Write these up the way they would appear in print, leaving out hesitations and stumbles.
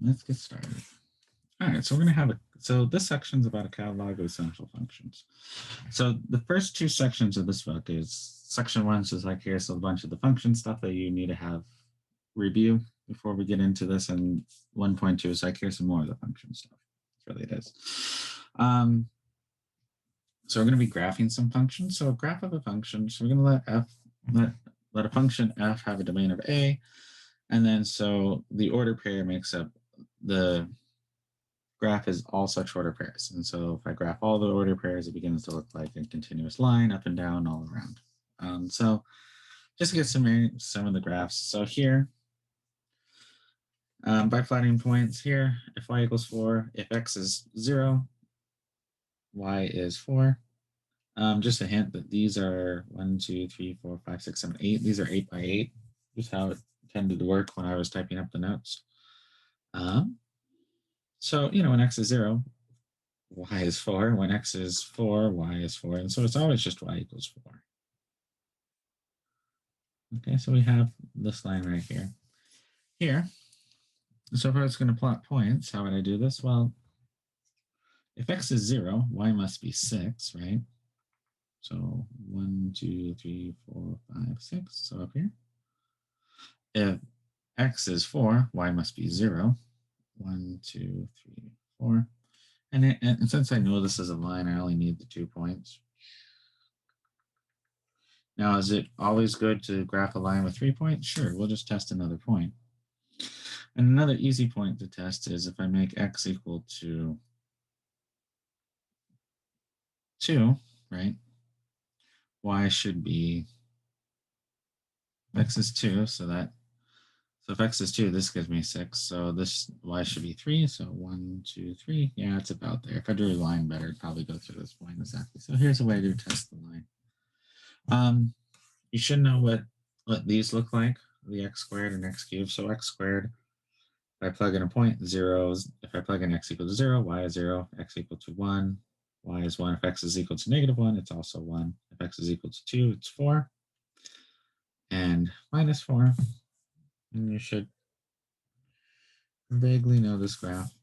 let's get started. All right, so we're going to have so this section is about a catalog of essential functions. So the first two sections of this book is section 1 is like here's a bunch of the function stuff that you need to have review before we get into this, and 1.2 is like here's some more of the function stuff. That's really it is. So we're going to be graphing some functions. So a graph of a function. So we're going to let a function f have a domain of A, and then so the order pair makes up the graph is all such order pairs. And so if I graph all the order pairs, it begins to look like a continuous line up and down all around. So just to get some of the graphs. So here, by plotting points here, if y equals 4, if x is 0, y is 4. Just a hint that these are 1, 2, 3, 4, 5, 6, 7, 8. These are 8 by 8. Just how it tended to work when I was typing up the notes. So, when x is 0, y is 4. When x is 4, y is 4. And so it's always just y equals 4. Okay, so we have this line right here. Here, so if I was going to plot points, how would I do this? Well, if x is 0, y must be 6, right? So 1, 2, 3, 4, 5, 6. So up here. If x is 4, y must be 0. 1, 2, 3, 4. And since I know this is a line, I only need the 2 points. Now, is it always good to graph a line with 3 points? Sure, we'll just test another point. And another easy point to test is if I make x equal to 2, right? Y should be, x is 2, so if x is 2, this gives me 6. So this y should be 3. So 1, 2, 3. Yeah, it's about there. If I drew a line better, it'd probably go through this point exactly. So here's a way to test the line. You should know what these look like, the x squared and x cubed. So x squared, if I plug in a point, 0. If I plug in x equal to 0, y is 0, x equal to 1, y is 1. If x is equal to -1, it's also 1. If x is equal to 2, it's 4. And minus 4. And you should vaguely know this graph.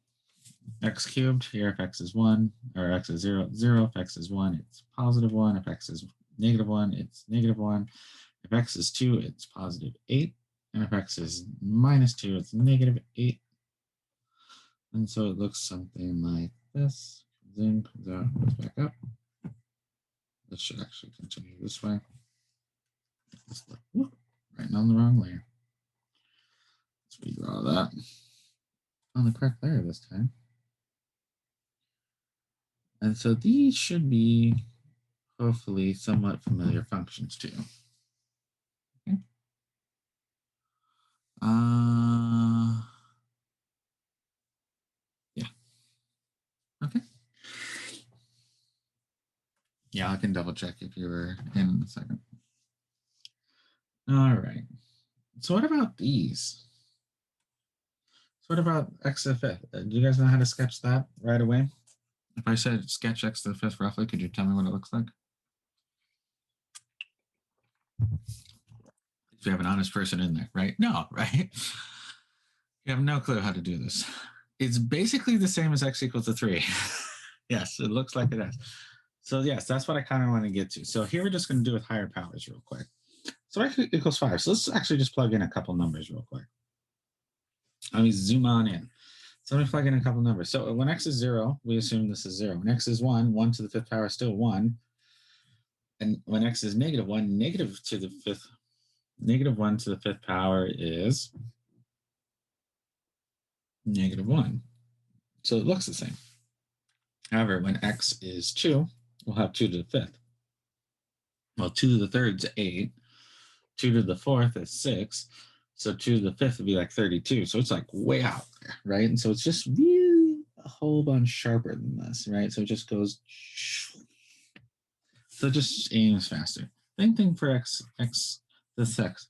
X cubed, here if x is 1, or x is 0, 0. If x is 1, it's +1. If x is -1, it's -1. If x is 2, it's +8. And if x is -2, it's -8. And so it looks something like this. Comes in, comes out, goes back up. This should actually continue this way. Writing on the wrong layer. Let's redraw that on the correct layer this time. And so these should be hopefully somewhat familiar functions to you. Okay. Yeah. Okay. Yeah, I can double check if you were in a second. All right. So what about these? So what about x to the fifth? Do you guys know how to sketch that right away? If I said sketch x to the fifth roughly, could you tell me what it looks like? If you have an honest person in there, right? No, right? You have no clue how to do this. It's basically the same as x equals to 3. Yes, it looks like it is. So yes, that's what I kind of want to get to. So here we're just going to do with higher powers real quick. So x equals 5. So let's actually just plug in a couple numbers real quick. Let me zoom on in. So let me plug in a couple numbers. So when x is 0, we assume this is 0. When x is 1, 1 to the 5th power is still 1. And when x is -1, -1 to the 5th power is -1. So it looks the same. However, when x is 2, we'll have 2 to the 5th. Well, 2 to the 3rd is 8. 2 to the 4th is 6. So 2 to the 5th would be like 32. So it's like way out there, right? And so it's just really a whole bunch sharper than this, right? So it just goes, so it just aims faster. Same thing for this x.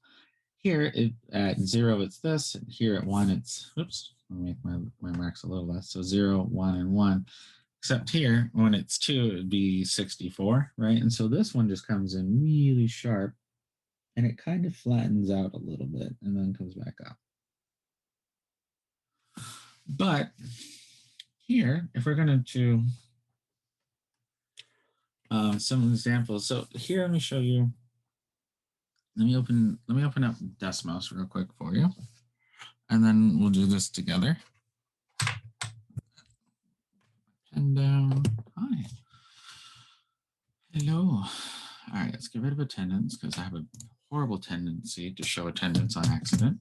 Here at 0, it's this. And here at 1, it's, oops, I'll make my marks a little less. So 0, 1, and 1. Except here, when it's 2, it would be 64, right? And so this one just comes in really sharp, and it kind of flattens out a little bit and then comes back up. But here, if we're going to do some examples, so here let me show you. Let me open up Desmos real quick for you, and then we'll do this together. And hi, hello. All right, let's get rid of attendance because I have a horrible tendency to show attendance on accident.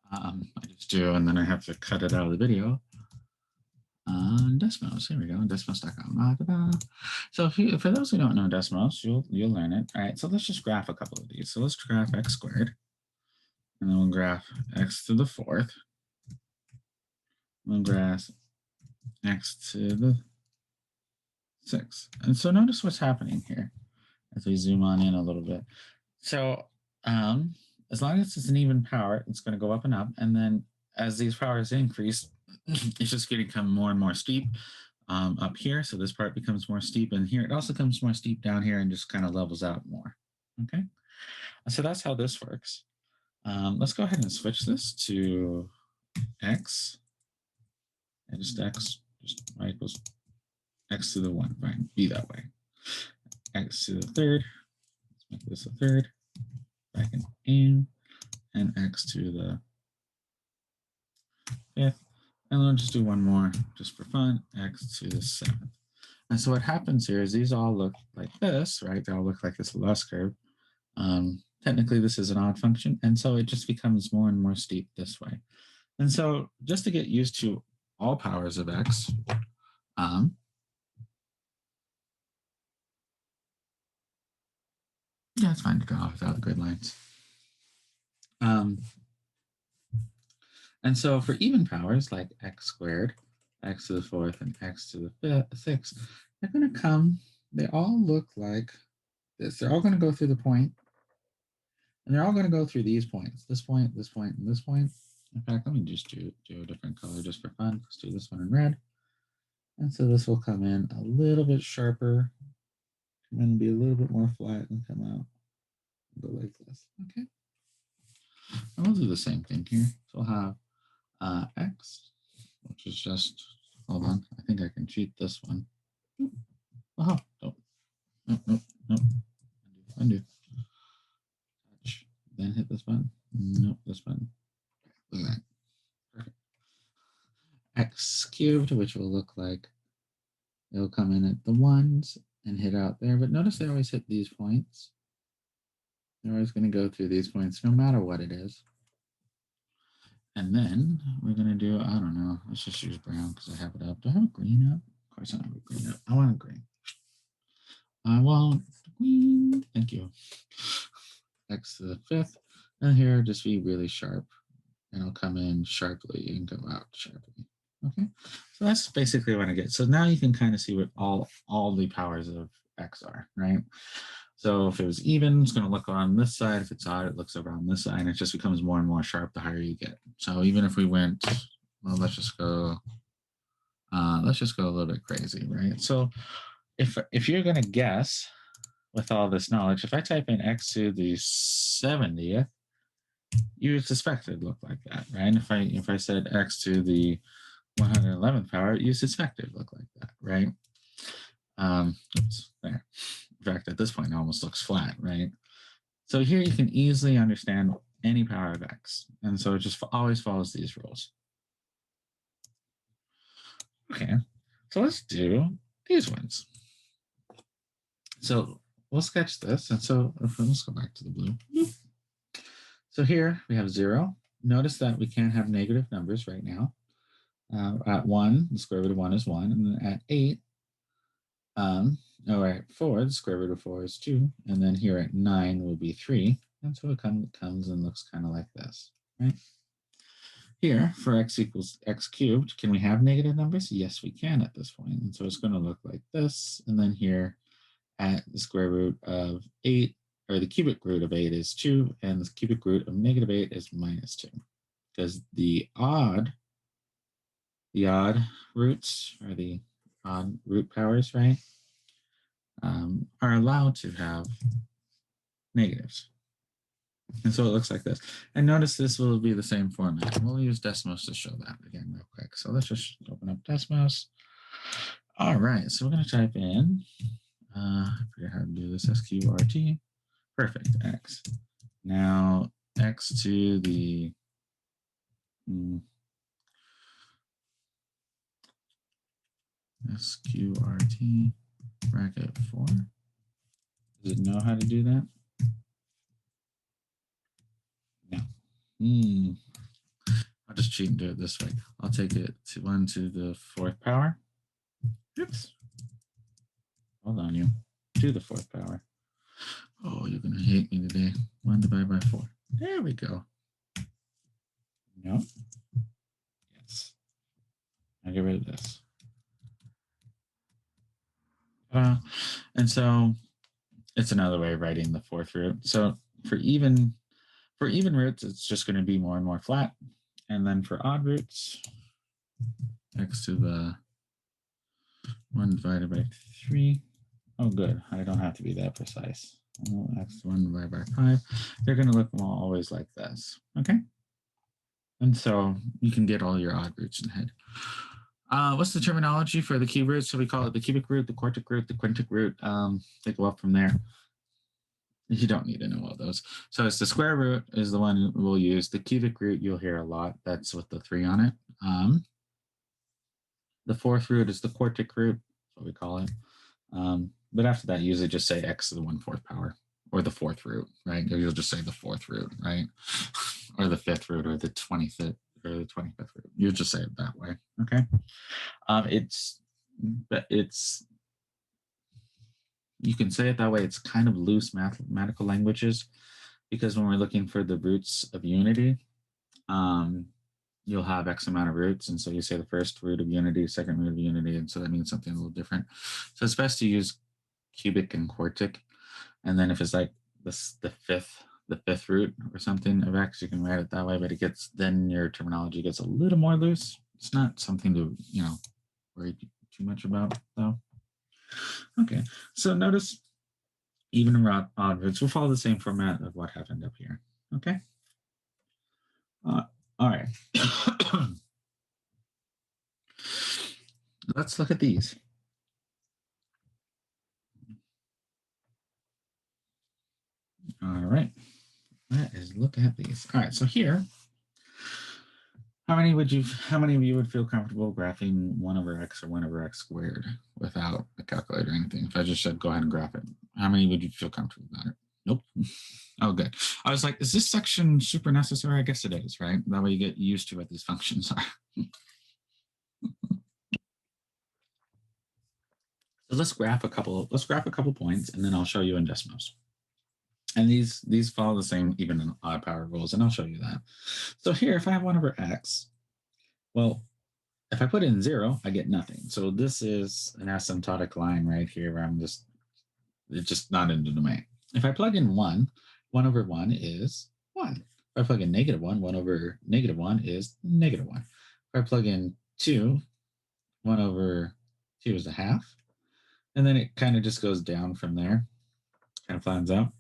I just do, and then I have to cut it out of the video. Desmos, here we go, desmos.com. So for those who don't know Desmos, you'll learn it. All right, so let's just graph a couple of these. So let's graph x squared, and then we'll graph x to the fourth. We'll graph x to the sixth. And so notice what's happening here as we zoom on in a little bit. So as long as it's an even power, it's going to go up and up. And then as these powers increase, it's just going to become more and more steep up here. So this part becomes more steep, and here it also comes more steep down here and just kind of levels out more. Okay, so that's how this works. Let's go ahead and switch this to x, and just x just y equals x to the 1. Fine, be that way. X to the third. Let's make this a third. Back in aim, and x to the fifth. And we'll just do one more just for fun, x to the seventh. And so what happens here is these all look like this, right? They all look like this loss curve. Technically, this is an odd function, and so it just becomes more and more steep this way. And so just to get used to all powers of x, yeah, it's fine to draw without the grid lines. And so for even powers like x squared, x to the fourth, and x to the sixth, they're going to come, they all look like this. They're all going to go through the point, and they're all going to go through these points, this point, this point, and this point. In fact, let me just do a different color just for fun. Let's do this one in red. And so this will come in a little bit sharper, come in and be a little bit more flat, and come out and go like this. Okay. And we'll do the same thing here. So we'll have x, which is just, hold on, I think I can cheat this one. Oh, nope, nope. Undo. Touch. Then hit this button. Nope, this button. Look at that. Perfect. X cubed, which will look like it'll come in at the ones and hit out there. But notice they always hit these points. They're always going to go through these points no matter what it is. And then we're going to do, I don't know, let's just use brown because I have it up. Do I have a green up? Of course I don't have a green up. I want a green. I want green. Thank you. X to the fifth. And here, just be really sharp. And it'll come in sharply and go out sharply. Okay, so that's basically what I get. So now you can kind of see what all the powers of x are, right? So if it was even, it's going to look on this side. If it's odd, it looks over on this side, and it just becomes more and more sharp the higher you get. So even if we went, well, let's just go a little bit crazy, right? So if you're going to guess with all this knowledge, if I type in x to the 70th, you would suspect it'd look like that, right? If I said x to the 111th power, you suspect it would look like that, right? Oops, there. In fact, at this point, it almost looks flat, right? So here you can easily understand any power of x. And so it just always follows these rules. Okay, so let's do these ones. So we'll sketch this. And so let's go back to the blue. So here we have 0. Notice that we can't have negative numbers right now. At 1, the square root of 1 is 1. And then at 8, at 4, the square root of 4 is 2. And then here at 9 will be 3. And so it comes and looks kind of like this, right? Here, for x equals x cubed, can we have negative numbers? Yes, we can at this point. And so it's going to look like this. And then here at the square root of 8, or the cubic root of 8 is 2, and the cubic root of negative 8 is minus 2. Because the odd roots, or the odd root powers, right, are allowed to have negatives. And so it looks like this. And notice this will be the same format. We'll use Desmos to show that again real quick. So let's just open up Desmos. All right, so we're going to type in, I forget how to do this, SQRT. Perfect, X. Now, X to the SQRT bracket 4. Does it know how to do that? No. I'll just cheat and do it this way. I'll take it to 1 to the 4th power. Oops. Hold on, you. To the 4th power. Oh, you're going to hate me today. 1 divided by 4. There we go. No. Yes. I'll get rid of this. And so it's another way of writing the 4th root. So for even roots, it's just going to be more and more flat. And then for odd roots, x to the 1 divided by 3. Oh, good. I don't have to be that precise. X to 1 divided by 5. They're going to look always like this. Okay? And so you can get all your odd roots in head. What's the terminology for the cube roots? So we call it the cubic root, the quartic root, the quintic root. They go up from there. You don't need to know all those. So it's the square root is the one we'll use. The cubic root you'll hear a lot. That's with the 3 on it. The 4th root is the quartic root, that's what we call it. But after that, you usually just say x to the 1/4 power, or the 4th root, right? Or you'll just say the 4th root, right? Or the 5th root, or the 25th, or the 25th root. You'll just say it that way, okay? You can say it that way. It's kind of loose mathematical languages, because when we're looking for the roots of unity, you'll have X amount of roots. And so you say the first root of unity, second root of unity. And so that means something a little different. So it's best to use cubic and quartic. And then if it's like this, the fifth root or something of X, you can write it that way, but then your terminology gets a little more loose. It's not something to, worry too much about though. Okay, so notice even odd roots will follow the same format of what happened up here. Okay. All right. Let's look at these. All right. Let's look at these. All right. So here, how many of you would feel comfortable graphing 1 over x or 1 over x squared without a calculator or anything? If I just said go ahead and graph it, how many would you feel comfortable about it? Nope. Oh, good. I was like, is this section super necessary? I guess it is, right? That way you get used to what these functions are. So let's graph a couple points, and then I'll show you in Desmos. And these follow the same even and odd power rules, and I'll show you that. So here, if I have 1 over x, well, if I put in 0, I get nothing. So this is an asymptotic line right here where it's just not in the domain. If I plug in 1 over 1 is 1. If I plug in -1, 1 over -1 is -1. If I plug in 2, 1 over 2 is a half. And then it kind of just goes down from there, kind of flattens out.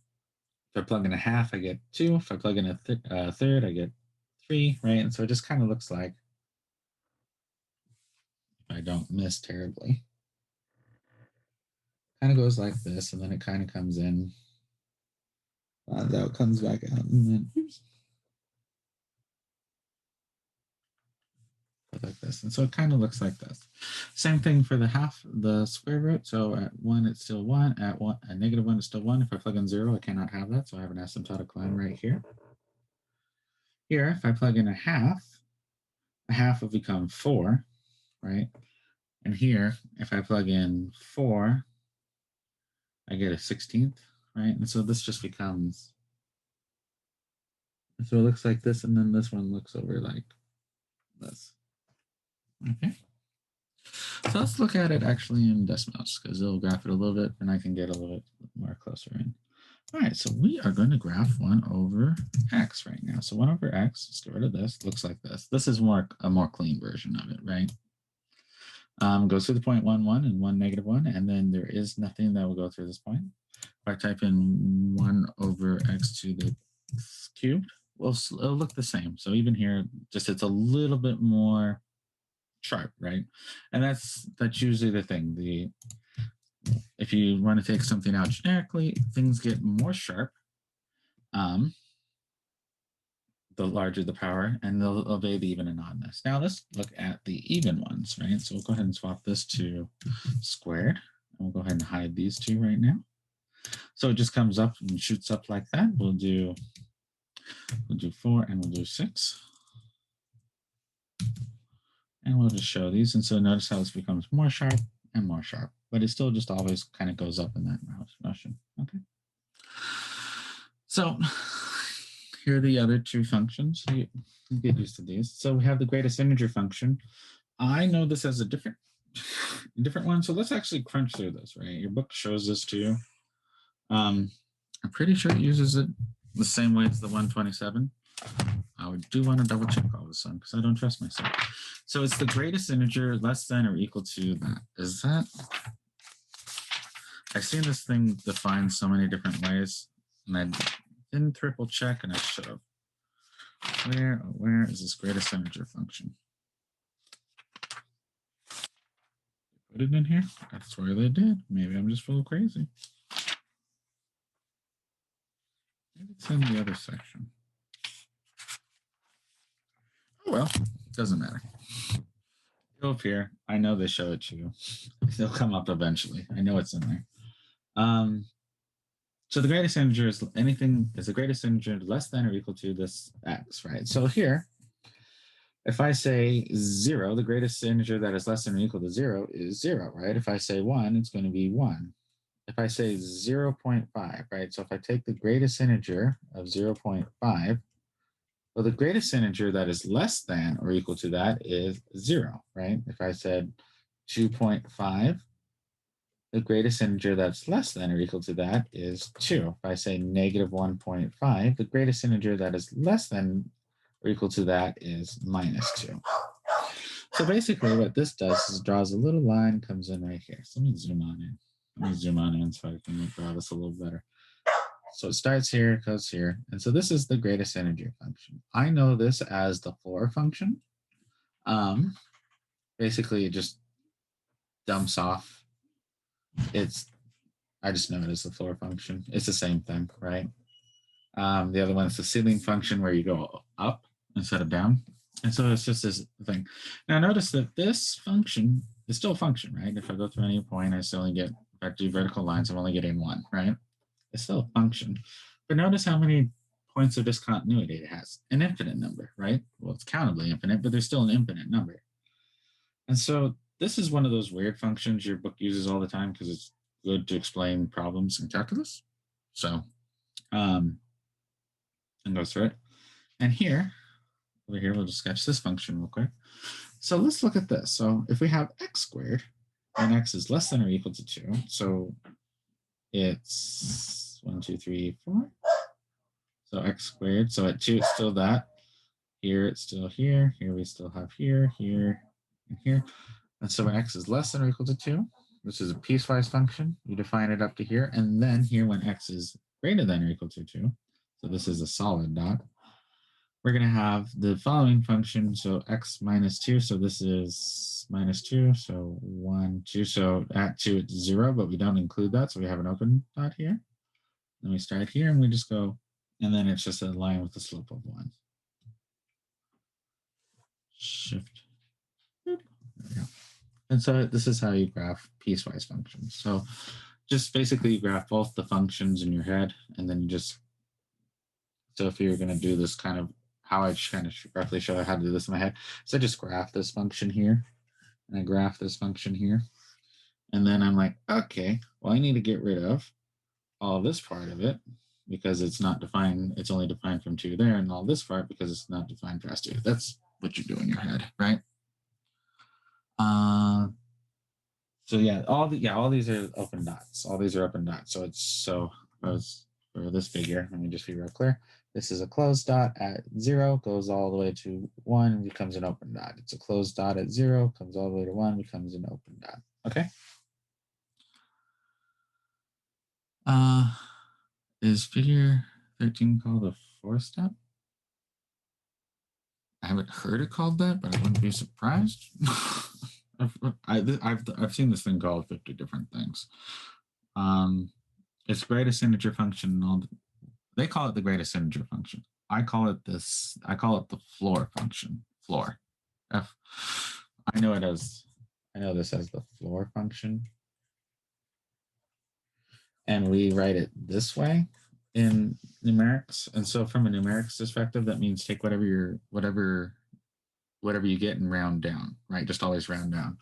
If I plug in a half, I get 2. If I plug in a third, I get 3, right? And so it just kind of looks like, if I don't miss terribly, kind of goes like this, and then it kind of comes in, out, comes back out, and then oops, like this. And so it kind of looks like this. Same thing for the square root. So at 1, it's still 1. At -1, it's still 1. If I plug in 0, I cannot have that. So I have an asymptotic line right here. Here, if I plug in a half will become 4, right? And here, if I plug in 4, I get a 16th, right? And so this just becomes, so it looks like this, and then this one looks over like this. Okay. So let's look at it actually in Desmos, because it'll graph it a little bit, and I can get a little bit more closer in. All right, so we are going to graph 1 over x right now. So 1 over x, let's get rid of this, looks like this. This is a more clean version of it, right? Goes through the point 1, 1, and 1, -1, and then there is nothing that will go through this point. If I type in 1 over x to the x cubed will it'll look the same. So even here, just it's a little bit more sharp, right? And that's usually the thing. If you want to take something out generically, things get more sharp. The larger the power, and they'll obey the even and oddness. Now let's look at the even ones, right? So we'll go ahead and swap this to squared. And we'll go ahead and hide these two right now. So it just comes up and shoots up like that. We'll do 4 and we'll do 6. And we'll just show these. And so notice how this becomes more sharp and more sharp, but it still just always kind of goes up in that motion. Okay. So here are the other two functions. You get used to these. So we have the greatest integer function. I know this as a different one. So let's actually crunch through this, right? Your book shows this to you. I'm pretty sure it uses it the same way as the 127. I do want to double check all this on because I don't trust myself. So it's the greatest integer less than or equal to that. Is that? I've seen this thing defined so many different ways, and I didn't triple check, and I should have. Where is this greatest integer function? Put it in here. That's where they did. Maybe I'm just full of crazy. Maybe it's in the other section. Oh well, doesn't matter. Go up here. I know they show it to you. They'll come up eventually. I know it's in there. So the greatest integer is the greatest integer less than or equal to this x, right? So here, if I say 0, the greatest integer that is less than or equal to 0 is 0, right? If I say 1, it's going to be 1. If I say 0.5, right? So if I take the greatest integer of 0.5, well, the greatest integer that is less than or equal to that is 0, right? If I said 2.5, the greatest integer that's less than or equal to that is 2. If I say negative 1.5, the greatest integer that is less than or equal to that is minus 2. So basically what this does is draws a little line, comes in right here. So let me zoom on in. Let me zoom on in so I can draw this a little better. So it starts here, goes here. And so this is the greatest integer function. I know this as the floor function. Basically, it just dumps off. I just know it as the floor function. It's the same thing, right? The other one is the ceiling function where you go up instead of down. And so it's just this thing. Now notice that this function is still a function, right? If I go through any point, I still only get, if I do vertical lines, I'm only getting 1, right? It's still a function. But notice how many points of discontinuity it has. An infinite number, right? Well, it's countably infinite, but there's still an infinite number. And so this is one of those weird functions your book uses all the time because it's good to explain problems in calculus. So, and go through it. And here, over here, we'll just sketch this function real quick. So let's look at this. So if we have x squared, and x is less than or equal to 2, so it's 1, 2, 3, 4. So x squared. So at 2, it's still that. Here, it's still here. Here, we still have here, here, and here. And so when x is less than or equal to 2, which is a piecewise function, you define it up to here. And then here, when x is greater than or equal to 2, so this is a solid dot, we're going to have the following function. So x minus 2. So this is minus 2. So 1, 2. So at 2, it's 0, but we don't include that. So we have an open dot here. Then we start here and we just go, and then it's just a line with the slope of 1. Shift. There we go. And so this is how you graph piecewise functions. So just basically you graph both the functions in your head, and then you just, so if you're going to do this kind of, how I kind of roughly show how to do this in my head. So I just graph this function here, and I graph this function here. And then I'm like, okay, well, I need to get rid of all this part of it because it's not defined. It's only defined from 2 there, and all this part because it's not defined past 2. That's what you do in your head, right? So yeah, all these are open dots. All these are open dots. So it's for this figure, let me just be real clear. This is a closed dot at 0, goes all the way to 1, becomes an open dot. It's a closed dot at 0, comes all the way to 1, becomes an open dot. Okay. Is figure 13 called a fourth step. I haven't heard it called that, but I wouldn't be surprised. I've seen this thing called 50 different things. It's greatest integer function. They call it the greatest integer function. I call it this. I call it the floor function. Floor. F. I know it as. I know this as the floor function, and we write it this way in numerics. And so, from a numerics perspective, that means take whatever you get and round down. Right, just always round down.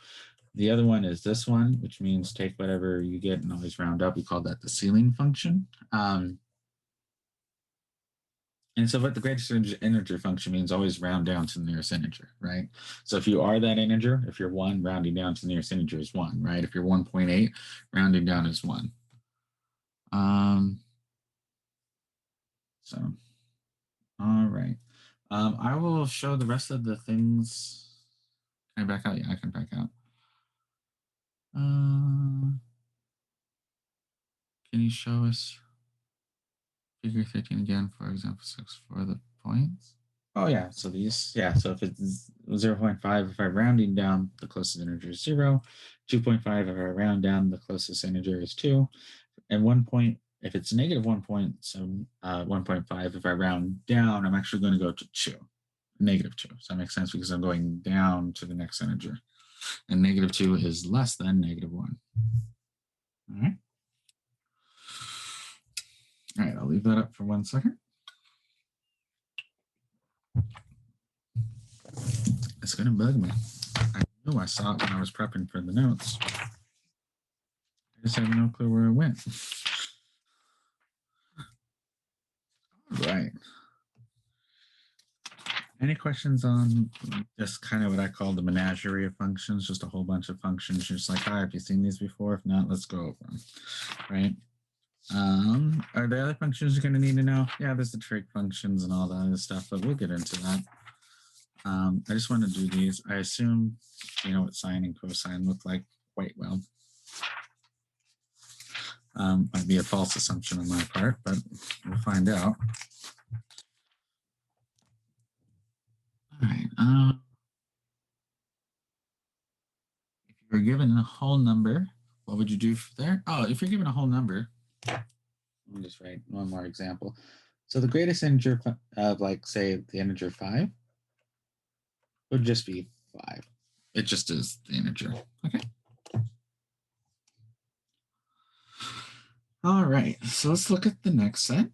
The other one is this one, which means take whatever you get and always round up. We call that the ceiling function. And so what the greatest integer function means, always round down to the nearest integer, right? So if you are that integer, if you're 1, rounding down to the nearest integer is 1, right? If you're 1.8, rounding down is 1. So, all right. I will show the rest of the things. Can I back out? Yeah, I can back out. Can you show us figure 13 again, for example 6 for the points? Oh yeah, so these, yeah, so if it's 0.5, if I'm rounding down, the closest integer is 0. 2.5, if I round down, the closest integer is 2. And 1 point, if it's negative 1 point, so 1.5, if I round down, I'm actually going to go to 2, negative 2. So that makes sense because I'm going down to the next integer. And negative 2 is less than negative 1. All right. All right, I'll leave that up for 1 second. It's going to bug me. I knew I saw it when I was prepping for the notes. I just have no clue where it went. All right. Any questions on just kind of what I call the menagerie of functions, just a whole bunch of functions? You're just like, hi, have you seen these before? If not, let's go over them, right? Are there other functions you're going to need to know? Yeah, there's the trig functions and all that other stuff, but we'll get into that. I just want to do these. I assume you know what sine and cosine look like quite well. Might be a false assumption on my part, but we'll find out. All right. If you were given a whole number, what would you do there? Oh, if you're given a whole number, let me just write one more example. So the greatest integer of, like, say, the integer 5 would just be 5. It just is the integer. Okay. All right. So let's look at the next set.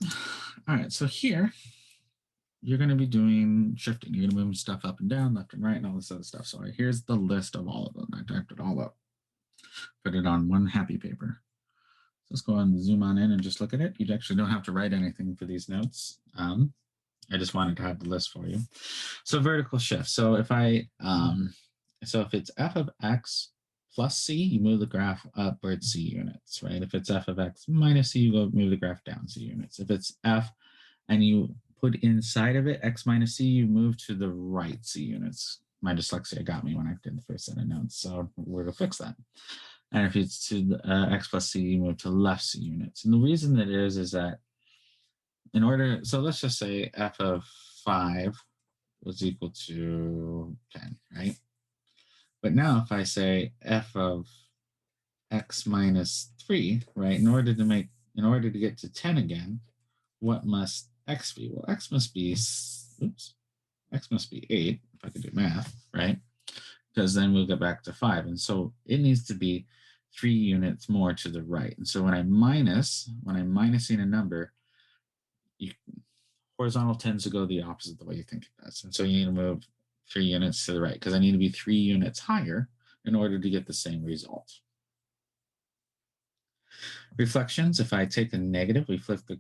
All right. So here, you're going to be doing shifting. You're going to move stuff up and down, left and right, and all this other stuff. So here's the list of all of them. I typed it all up. Put it on one happy paper. So let's go and zoom on in and just look at it. You actually don't have to write anything for these notes. I just wanted to have the list for you. So vertical shift. So if if it's f of x plus c, you move the graph upwards c units, right? If it's f of x minus c, you go move the graph down c units. If it's f and you put inside of it x minus c, you move to the right c units. My dyslexia got me when I did the first set of notes, so we're going to fix that. And if it's to the x plus c, you move to left c units. And the reason that is that in order, so let's just say f of 5 was equal to 10, right? But now if I say f of x minus 3, right, in order to get to 10 again, what must x be? Well, x must be 8, if I could do math, right? Because then we'll get back to 5. And so it needs to be 3 units more to the right. And so when I'm minusing a number, horizontal tends to go the opposite the way you think it does. And so you need to move 3 units to the right because I need to be 3 units higher in order to get the same result. Reflections, if I take the negative, we flip it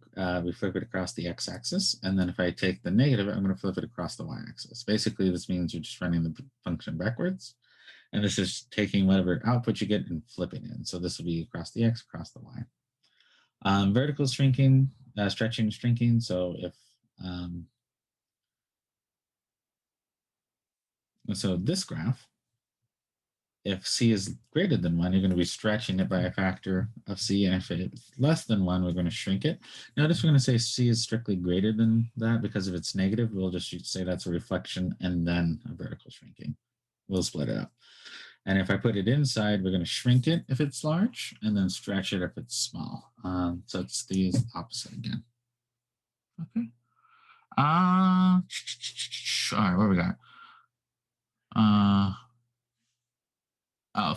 across the x-axis. And then if I take the negative, I'm going to flip it across the y-axis. Basically, this means you're just running the function backwards. And this is taking whatever output you get and flipping it. And so this will be across the x, across the y. Vertical shrinking, stretching, shrinking. So if so this graph if C is greater than 1, you're going to be stretching it by a factor of C. And if it's less than 1, we're going to shrink it. Notice we're going to say C is strictly greater than that, because if it's negative, we'll just say that's a reflection and then a vertical shrinking. We'll split it up. And if I put it inside, we're going to shrink it if it's large and then stretch it if it's small. So it's the opposite again. Okay. All right, what we got?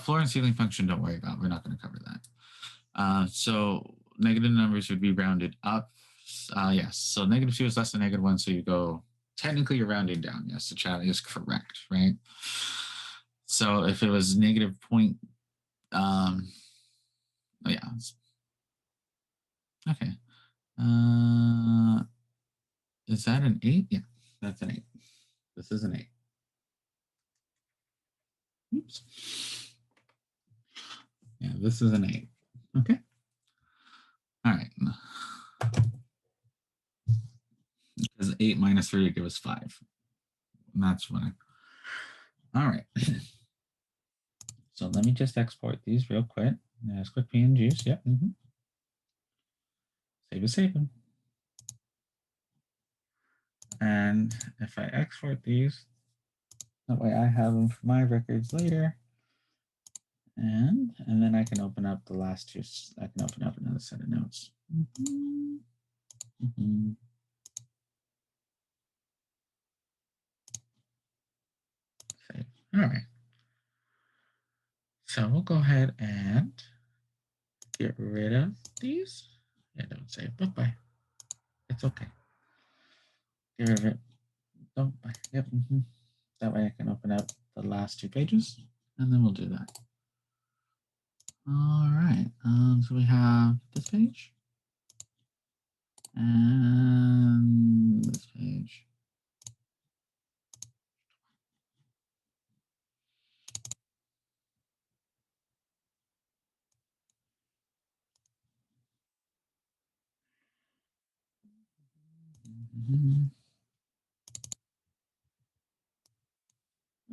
Floor and ceiling function, don't worry about. We're not going to cover that. So negative numbers would be rounded up. Yes. So -2 is less than -1. So you go, technically you're rounding down. Yes, the chat is correct, right? So if it was negative point, oh yeah. Okay. Is that an 8? Yeah, that's an 8. This is an 8. Oops. Yeah, this is an 8. Okay. All right. Because 8 minus 3 would give us 5. And that's why. All right. So let me just export these real quick. As quick PNGs. Yep. Save them. And if I export these, that way I have them for my records later. And then I can open up the last two. I can open up another set of notes. Save. All right. So we'll go ahead and get rid of these. Yeah, don't save. Bye-bye. It's okay. Get rid of it. Don't bye. Yep. That way I can open up the last 2 pages, and then we'll do that. All right. So we have this page and this page.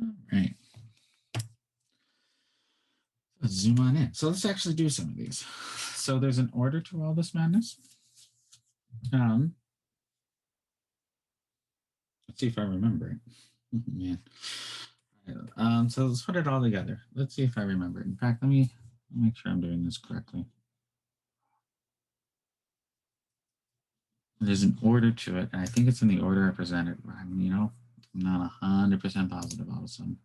All right. Let's zoom on in. So let's actually do some of these. So there's an order to all this madness. Let's see if I remember it. Man. So let's put it all together. Let's see if I remember it. In fact, let me make sure I'm doing this correctly. There's an order to it, and I think it's in the order I presented. I'm not 100% positive all of a sudden.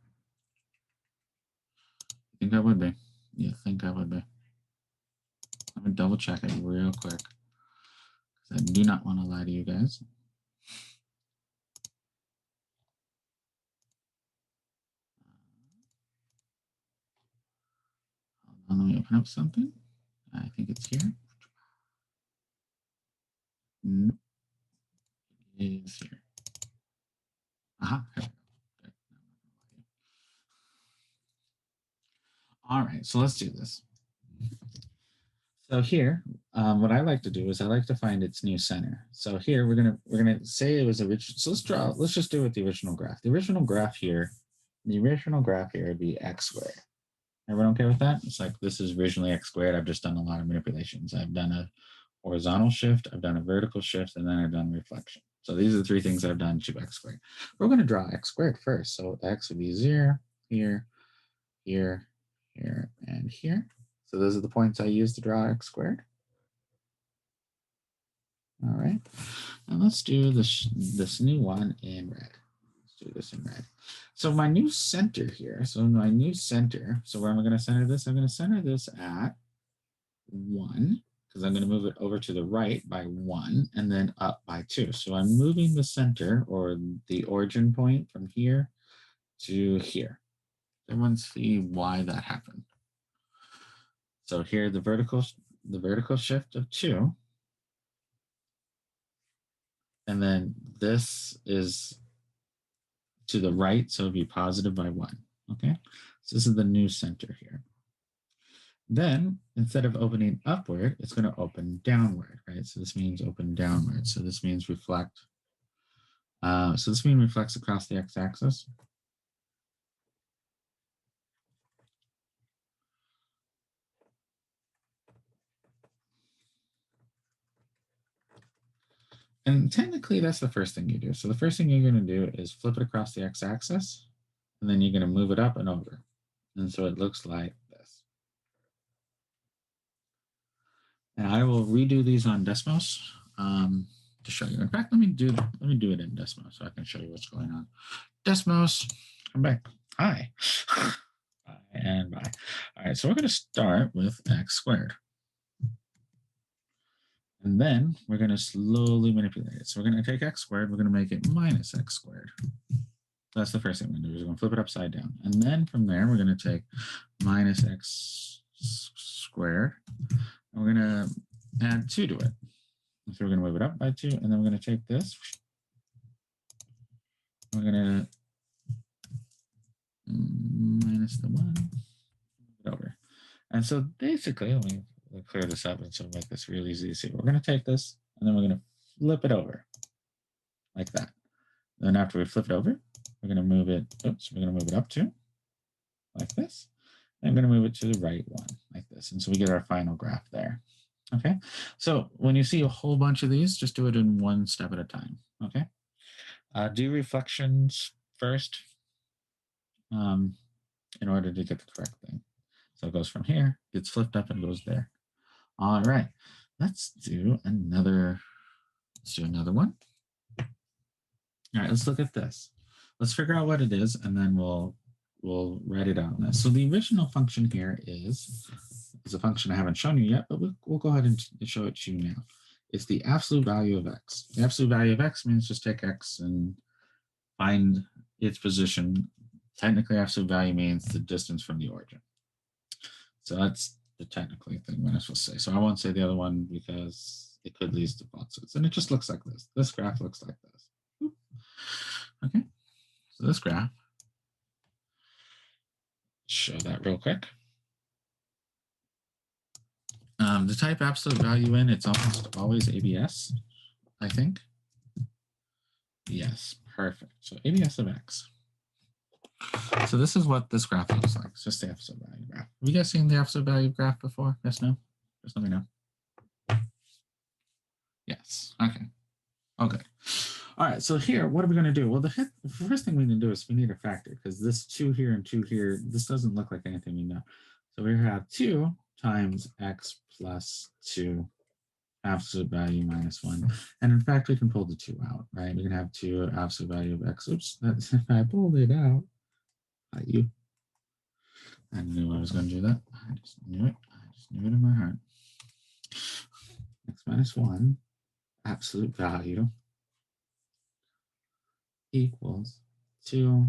I think I would be. Yeah, I think I would be. Let me double check it real quick, because I do not want to lie to you guys. Hold on, let me open up something. I think it's here. No, it is here. Aha. All right, so let's do this. So here, what I like to do is I like to find its new center. So here we're gonna say it was original. So let's just do it with the original graph. The original graph here would be x squared. Everyone okay with that? It's like this is originally x squared. I've just done a lot of manipulations. I've done a horizontal shift, I've done a vertical shift, and then I've done reflection. So these are the 3 things I've done to x squared. We're going to draw x squared first. So x would be 0, here, here, here, and here. So those are the points I use to draw x squared. All right. And let's do this new one in red. Let's do this in red. So my new center here. So where am I going to center this? I'm going to center this at 1, because I'm going to move it over to the right by 1 and then up by 2. So I'm moving the center, or the origin point, from here to here. Everyone see why that happened? So here the vertical shift of 2. And then this is to the right, so it'd be positive by 1. Okay, so this is the new center here. Then instead of opening upward, it's going to open downward, right? So this means open downward. So this means reflect. So this means reflects across the x-axis. And technically, that's the first thing you do. So the first thing you're going to do is flip it across the x-axis, and then you're going to move it up and over. And so it looks like this. And I will redo these on Desmos to show you. In fact, let me do it in Desmos so I can show you what's going on. Desmos, come back. Hi. Bye and bye. All right, so we're going to start with x squared. And then we're going to slowly manipulate it. So we're going to take x squared, we're going to make it minus x squared. That's the first thing we're going to do, is we're going to flip it upside down. And then from there, we're going to take minus x squared, and we're going to add 2 to it. So we're going to move it up by 2, and then we're going to take this. We're going to minus the 1, move it over. And so basically, let me clear this up and so make this real easy to see. We're going to take this, and then we're going to flip it over like that. Then after we flip it over, we're going to move it, we're going to move it up 2 like this. And I'm going to move it to the right 1 like this. And so we get our final graph there. Okay, so when you see a whole bunch of these, just do it in one step at a time. Okay, do reflections first in order to get the correct thing. So it goes from here, gets flipped up, and goes there. All right, let's do another one. All right, let's look at this. Let's figure out what it is, and then we'll write it out on this. So the original function here is a function I haven't shown you yet, but we'll go ahead and show it to you now. It's the absolute value of x. The absolute value of x means just take x and find its position. Technically, absolute value means the distance from the origin. So that's the technically thing we're supposed to say. So I won't say the other one because it could lead to falsehoods. And it just looks like this. This graph looks like this. Okay, so this graph, show that real quick. The type absolute value in, it's almost always ABS, I think. Yes, perfect. So ABS of x. So this is what this graph looks like. It's just the absolute value graph. Have you guys seen the absolute value graph before? Yes, no? Just let me know. Yes, okay. Okay. All right, so here, what are we going to do? Well, the first thing we need to do is we need a factor, because this 2 here and 2 here, this doesn't look like anything we know. So we have 2 times x plus 2 absolute value minus 1. And in fact, we can pull the 2 out, right? We can have 2 absolute value of x. Oops, that's, if I pulled it out, I knew I was going to do that. I just knew it. I just knew it in my heart. X minus 1 absolute value equals 2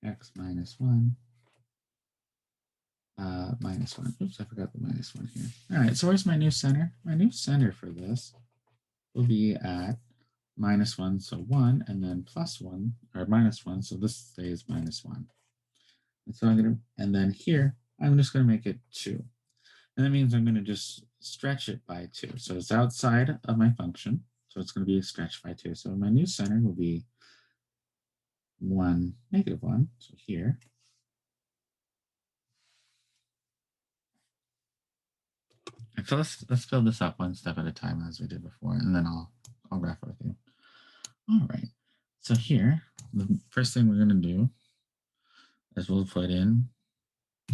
x minus 1 minus 1. Oops, I forgot the minus 1 here. All right, so where's my new center? My new center for this will be at minus 1, so 1, and then plus 1, or minus 1, so this stays minus 1. And so I'm going to, and then here, I'm just going to make it 2. And that means I'm going to just stretch it by 2. So it's outside of my function, so it's going to be stretched by 2. So my new center will be 1, negative 1, so here. And so let's build this up one step at a time as we did before, and then I'll graph it with you. All right, so here, the first thing we're going to do is we'll put in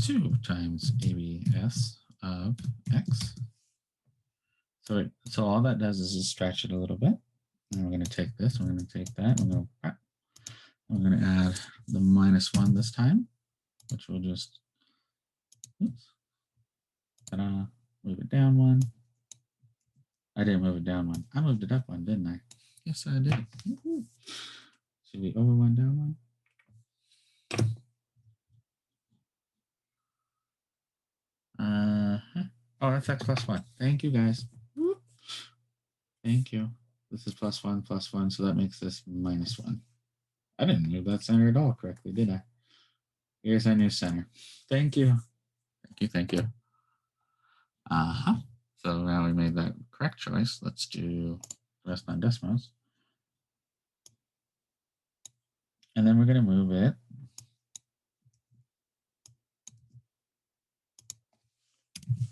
2 times ABS of x. So all that does is just stretch it a little bit. And we're going to take this, we're going to take that, we're going to add the minus 1 this time, which will just, oops, move it down 1. I didn't move it down 1. I moved it up 1, didn't I? Yes, I did. Should we over 1, down 1? Oh, that's x plus 1. Thank you, guys. Thank you. This is plus 1, so that makes this minus 1. I didn't move that center at all correctly, did I? Here's our new center. Thank you. Thank you. So now we made that correct choice. Let's do the rest on Desmos. And then we're going to move it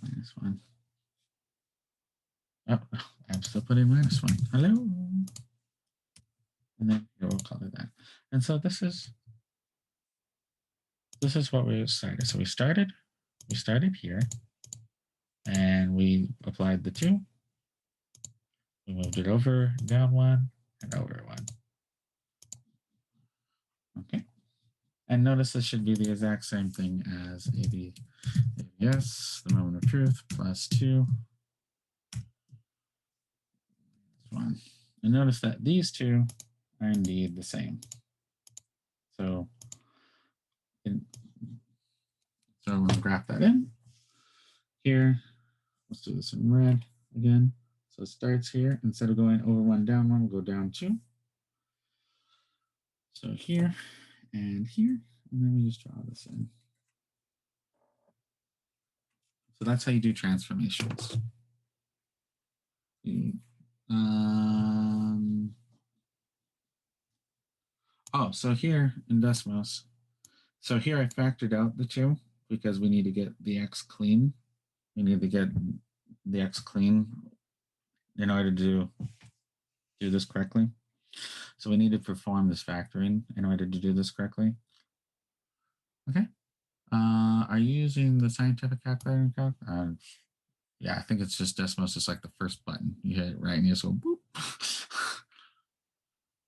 minus 1. Oh, I'm still putting -1. Hello. And then here we'll call it that. And so this is what we started. So we started here, and we applied the 2. We moved it over, down 1, and over 1. Okay. And notice this should be the exact same thing as ABS, the moment of truth, plus 2. 1. And notice that these 2 are indeed the same. So we'll graph that in. Here, let's do this in red again. So it starts here. Instead of going over 1, down 1, we'll go down 2. So here and here, and then we just draw this in. So that's how you do transformations. Oh, so here in Desmos, so here I factored out the 2 because we need to get the x clean. We need to get the x clean in order to do this correctly. So we need to perform this factoring in order to do this correctly. Okay. Are you using the scientific calculator? Yeah, I think it's just Desmos is like the first button. You hit it right and you just go boop.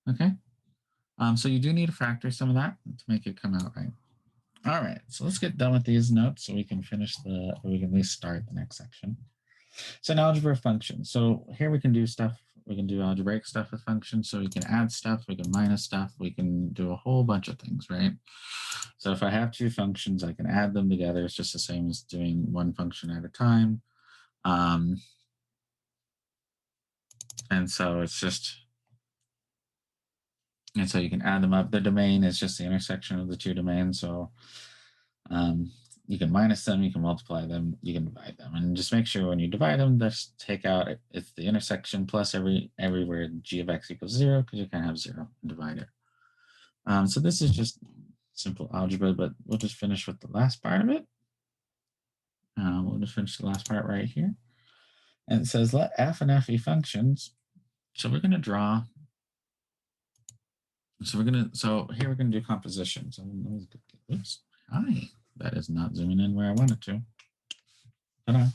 Okay. So you do need to factor some of that to make it come out right. All right, so let's get done with these notes so we can finish we can at least start the next section. So an algebra function. So here we can do stuff. We can do algebraic stuff with functions. So we can add stuff, we can minus stuff, we can do a whole bunch of things, right? So if I have 2 functions, I can add them together. It's just the same as doing 1 function at a time. And so it's just, and so you can add them up. The domain is just the intersection of the 2 domains. So you can minus them, you can multiply them, you can divide them, and just make sure when you divide them, just take out it's the intersection plus everywhere g of x equals 0, because you can't have 0 and divide it. So this is just simple algebra, but we'll just finish with the last part of it. We'll just finish the last part right here. And it says let f and f be functions. So we're going to draw. So here we're going to do composition. So oops, hi. That is not zooming in where I want it to. Ta-da.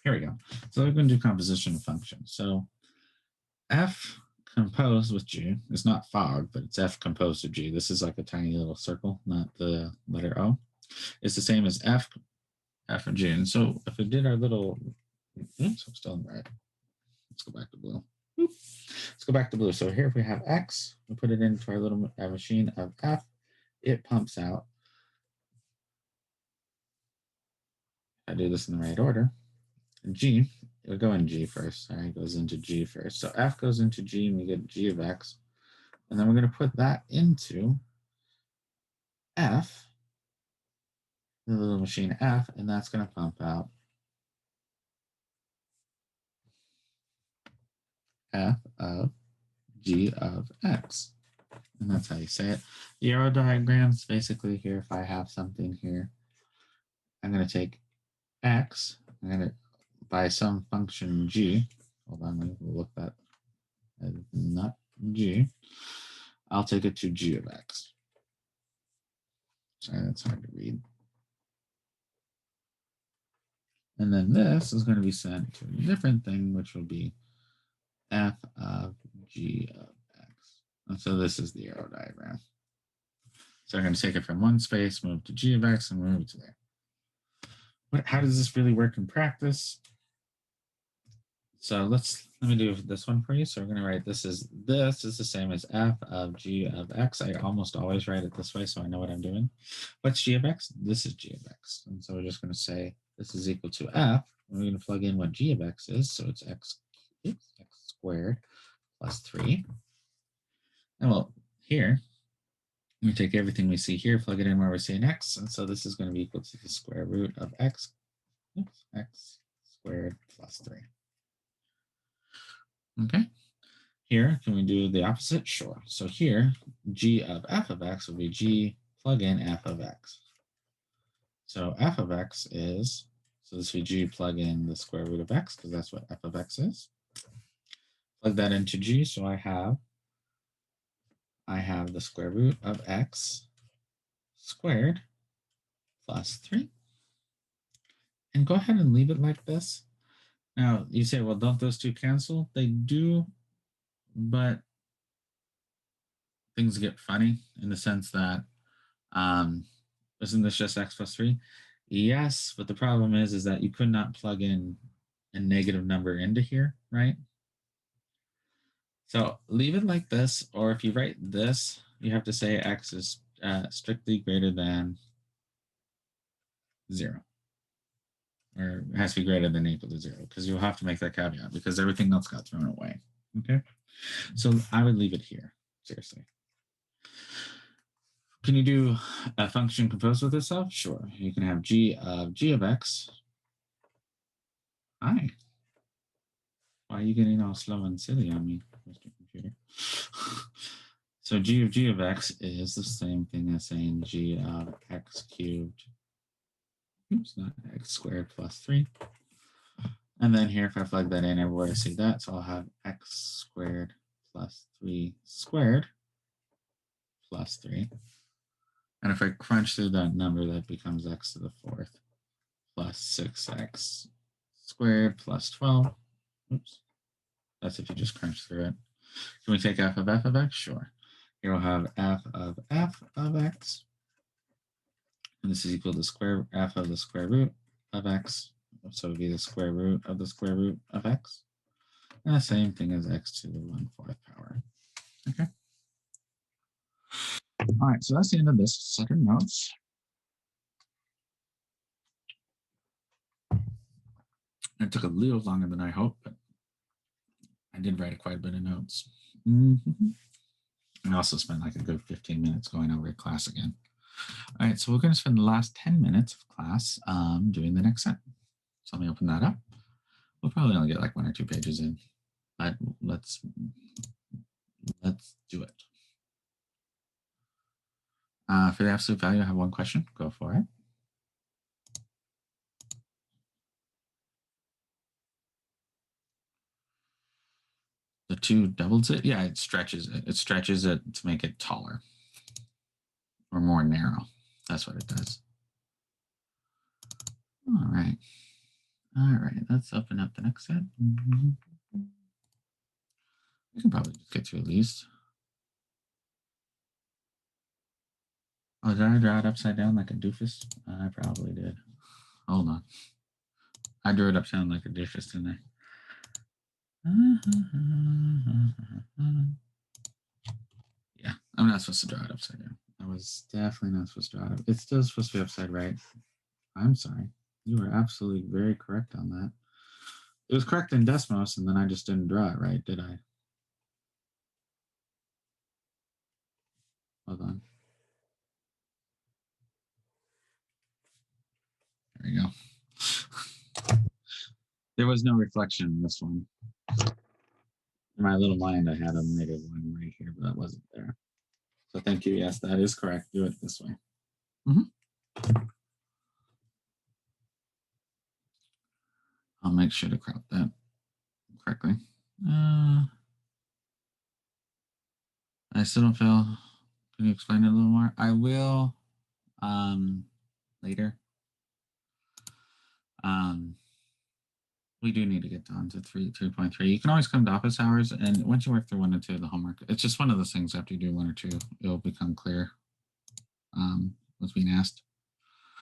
Here we go. So we're going to do composition of functions. So f composed with g is not fog, but it's f composed of g. This is like a tiny little circle, not the letter O. It's the same as f of g. And so if we did our little, oops, I'm still in red. Let's go back to blue. Let's go back to blue. So here if we have x, we put it into our little machine of f, it pumps out. I do this in the right order. G, it'll go in G first. Sorry, it goes into G first. So F goes into G and we get G of X. And then we're going to put that into F, the little machine F, and that's going to pump out F of G of X. And that's how you say it. The arrow diagrams, basically here, if I have something here, I'm going to take X, I'm going to, by some function G, hold on, we'll look that as not G, I'll take it to G of X. Sorry, that's hard to read. And then this is going to be sent to a different thing, which will be F of G of X. And so this is the arrow diagram. So I'm going to take it from one space, move to G of X, and move to there. How does this really work in practice? So let me do this one for you. So we're going to write this is the same as F of G of X. I almost always write it this way, so I know what I'm doing. What's G of X? This is G of X. And so we're just going to say this is equal to F. We're going to plug in what G of X is. So it's X squared plus 3. And well, here, we take everything we see here, plug it in where we're seeing X. And so this is going to be equal to the square root of X squared plus 3. Okay. Here, can we do the opposite? Sure. So here, G of F of X will be G plug in F of X. So F of X is, so this would be G plug in the square root of X, because that's what F of X is. plug that into G. So I have the square root of x squared plus 3. And go ahead and leave it like this. Now, you say, well, don't those two cancel? They do, but things get funny in the sense that, isn't this just x plus 3? Yes, but the problem is that you could not plug in a negative number into here, right? So leave it like this, or if you write this, you have to say x is strictly greater than 0. Or it has to be greater than or equal to 0, because you'll have to make that caveat because everything else got thrown away. Okay, so I would leave it here, seriously. Can you do a function composed with itself? Sure. You can have g of x. Hi. Why are you getting all slow and silly on me, Mr. Computer? So g of x is the same thing as saying g of x cubed. Oops, not x squared plus 3. And then here, if I plug that in everywhere I see that, so I'll have x squared plus 3 squared plus 3. And if I crunch through that number, that becomes x to the 4th plus 6x squared plus 12. Oops. That's if you just crunch through it. Can we take f of x? Sure. Here we'll have f of x. And this is equal to f of the square root of x. So it would be the square root of the square root of x. And the same thing as x to the 1/4 power. Okay. All right, so that's the end of this set of notes. It took a little longer than I hoped, but I did write quite a bit of notes. I also spent like a good 15 minutes going over class again. All right, so we're going to spend the last 10 minutes of class doing the next set. So let me open that up. We'll probably only get like 1 or 2 pages in, but let's do it. For the absolute value, I have 1 question. Go for it. The 2 doubles it. Yeah, it stretches it. It stretches it to make it taller or more narrow. That's what it does. All right. All right, let's open up the next set. We can probably just get to at least. Oh, did I draw it upside down like a doofus? I probably did. Hold on. I drew it upside down like a doofus, didn't I? Yeah, I'm not supposed to draw it upside down. I was definitely not supposed to draw it. It's still supposed to be upside right. I'm sorry. You were absolutely very correct on that. It was correct in Desmos, and then I just didn't draw it right, did I? Hold on. There we go. There was no reflection in this one. In my little mind, I had a -1 right here, but that wasn't there. So thank you. Yes, that is correct. Do it this way. I'll make sure to crop that correctly. I still don't feel. Can you explain it a little more? I will later. We do need to get down to 3.3. You can always come to office hours, and once you work through 1 or 2 of the homework, it's just one of those things. After you do 1 or 2, it'll become clear what's being asked.